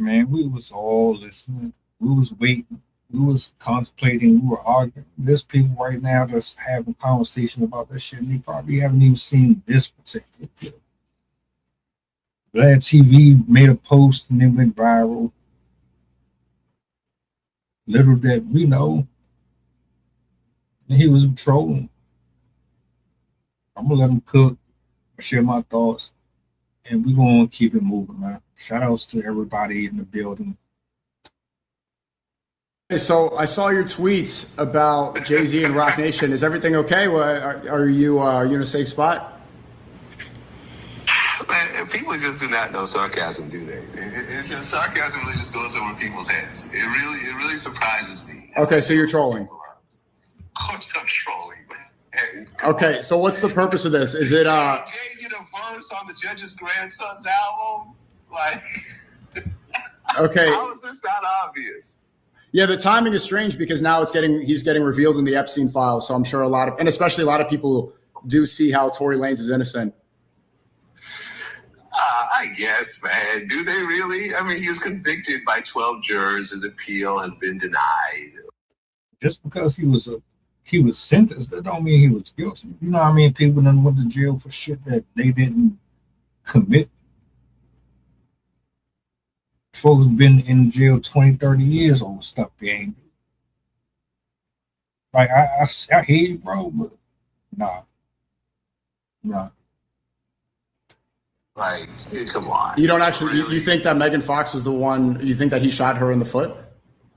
Man, we was all listening. We was waiting. We was contemplating. We were arguing. There's people right now that's having conversation about this shit, and they probably haven't even seen this particular clip. Vlad TV made a post and it went viral. Little that we know, and he was trolling. I'm gonna let him cook, share my thoughts, and we're gonna keep it moving, man. Shout outs to everybody in the building. Hey, so I saw your tweets about Jay-Z and Rock Nation. Is everything okay? Are you in a safe spot? Man, people just do not know sarcasm, do they? It's just, sarcasm really just goes over people's heads. It really surprises me. Okay, so you're trolling. Of course I'm trolling. Hey, okay, so what's the purpose of this? Is it Jay did a verse on the Judge's Grandson's album? Like, okay. How is this not obvious? Yeah, the timing is strange because now he's getting revealed in the Epstein files. So I'm sure especially a lot of people do see how Tory Lanez is innocent. I guess, man. Do they really? I mean, he was convicted by 12 jurors. His appeal has been denied. Just because he was sentenced, that don't mean he was guilty. You know what I mean? People done went to jail for shit that they didn't commit. Folks been in jail 20, 30 years over stuff they ain't do. Like, I hear you, bro, but nah. Like, come on. You don't actually, really? You think that Megan Fox is the one, you think that he shot her in the foot?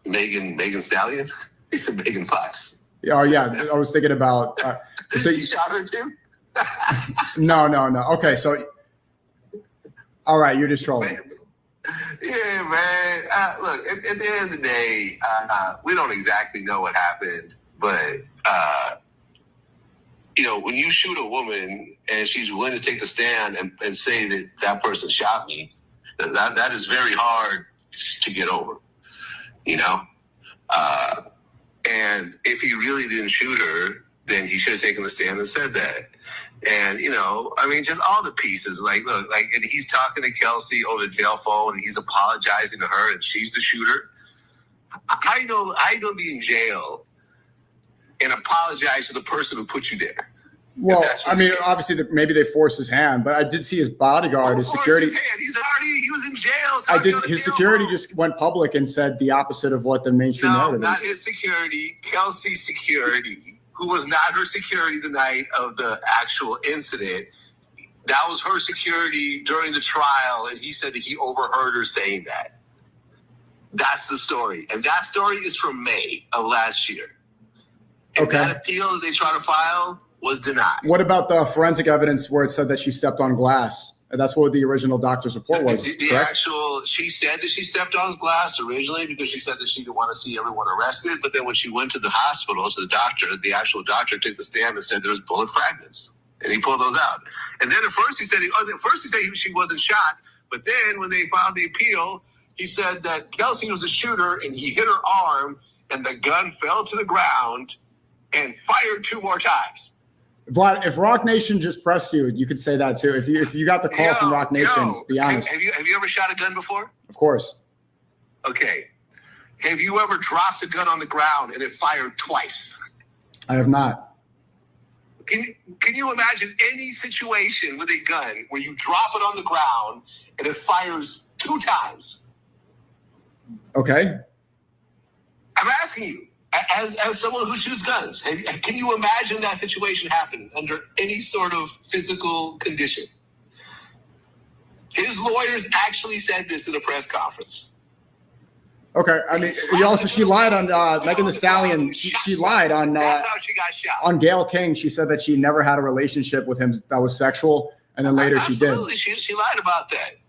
Megan Stallion? He said Megan Fox. Oh, yeah. I was thinking about. So you shot her too? No. Okay, so. All right, you're just trolling. Yeah, man. Look, at the end of the day, we don't exactly know what happened, but when you shoot a woman and she's willing to take the stand and say that person shot me, that is very hard to get over, and if he really didn't shoot her, then he should have taken the stand and said that. And, just all the pieces, and he's talking to Kelsey over the jail phone and he's apologizing to her and she's the shooter. How you going to be in jail and apologize to the person who put you there? Well, obviously maybe they forced his hand, but I did see his bodyguard, his security. He was in jail. His security just went public and said the opposite of what the mainstream narrative is. No, not his security, Kelsey's security, who was not her security the night of the actual incident. That was her security during the trial, and he said that he overheard her saying that. That's the story. And that story is from May of last year. And that appeal that they tried to file was denied. What about the forensic evidence where it said that she stepped on glass? That's what the original doctor's report was. She said that she stepped on glass originally because she said that she didn't want to see everyone arrested. But then when she went to the hospital, so the actual doctor took the stand and said there was bullet fragments, and he pulled those out. And then at first he said she wasn't shot, but then when they filed the appeal, he said that Kelsey was a shooter and he hit her arm and the gun fell to the ground and fired 2 more times. Vlad, if Rock Nation just pressed you, you could say that too. If you got the call from Rock Nation, be honest. Have you ever shot a gun before? Of course. Okay. Have you ever dropped a gun on the ground and it fired twice? I have not. Can you imagine any situation with a gun where you drop it on the ground and it fires 2 times? Okay. I'm asking you. As someone who shoots guns, can you imagine that situation happening under any sort of physical condition? His lawyers actually said this in a press conference. Okay, she lied on Megan Thee Stallion. She lied on. That's how she got shot. On Gayle King, she said that she never had a relationship with him that was sexual, and then later she did. Absolutely, she lied about that.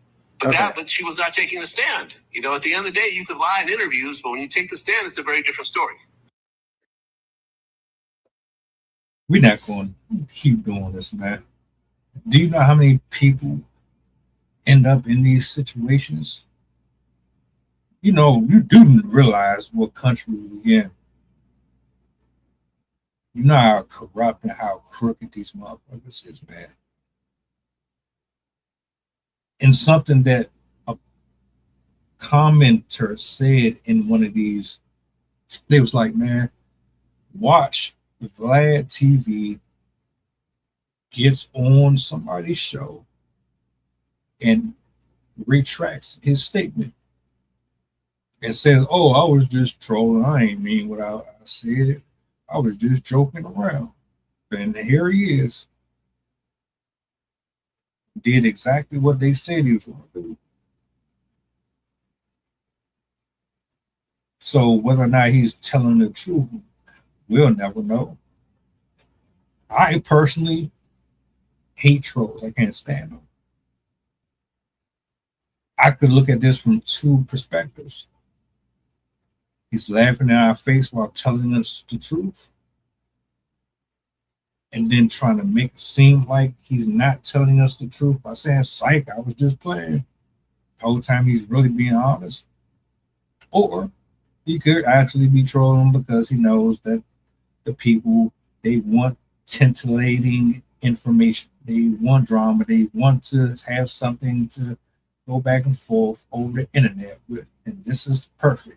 But she was not taking a stand. At the end of the day, you could lie in interviews, but when you take the stand, it's a very different story. We're not going to keep doing this, man. Do you know how many people end up in these situations? You do realize what country we're in. You know how corrupt and how crooked these motherfuckers is, man. And something that a commenter said in one of these, they was like, man, watch Vlad TV gets on somebody's show and retracts his statement and says, oh, I was just trolling. I ain't mean what I said. I was just joking around. And here he is. Did exactly what they said he was going to do. So whether or not he's telling the truth, we'll never know. I personally hate trolls. I can't stand them. I could look at this from two perspectives. He's laughing in our face while telling us the truth, and then trying to make it seem like he's not telling us the truth by saying, psych, I was just playing. The whole time he's really being honest. Or he could actually be trolling because he knows that the people, they want titillating information. They want drama. They want to have something to go back and forth over the internet with. And this is perfect.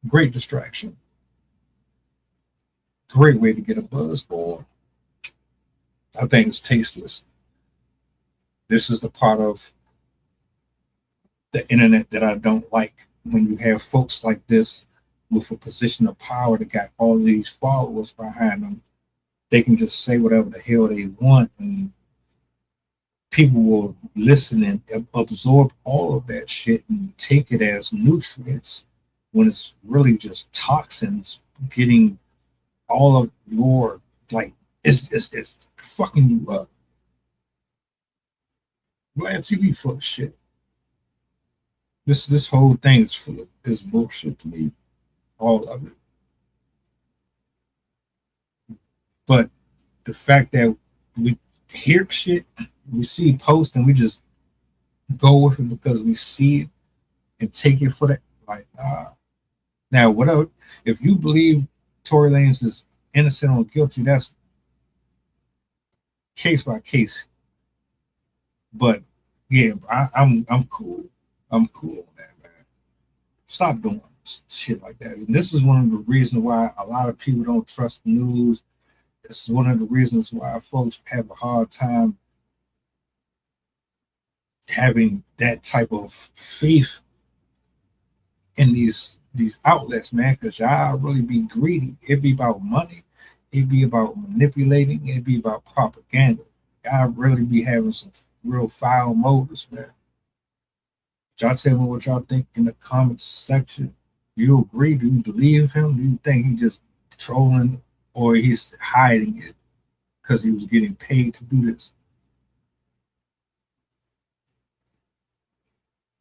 Great distraction. Great way to get a buzz going. I think it's tasteless. This is the part of the internet that I don't like. When you have folks like this with a position of power that got all these followers behind them, they can just say whatever the hell they want, and people will listen and absorb all of that shit and take it as nutrients when it's really just toxins getting all of your, like, it's fucking you up. Vlad TV full of shit. This whole thing is full of this bullshit to me. All of it. But the fact that we hear shit, we see posts, and we just go with it because we see it and take it for that. Like, now, whatever. If you believe Tory Lanez is innocent or guilty, that's case by case. But yeah, I'm cool. I'm cool on that, man. Stop doing shit like that. And this is one of the reasons why a lot of people don't trust the news. This is one of the reasons why folks have a hard time having that type of faith in these outlets, man, because y'all really be greedy. It be about money. It be about manipulating. It be about propaganda. Y'all really be having some real foul motives, man. Y'all tell me what y'all think in the comments section. Do you agree? Do you believe him? Do you think he's just trolling, or he's hiding it because he was getting paid to do this?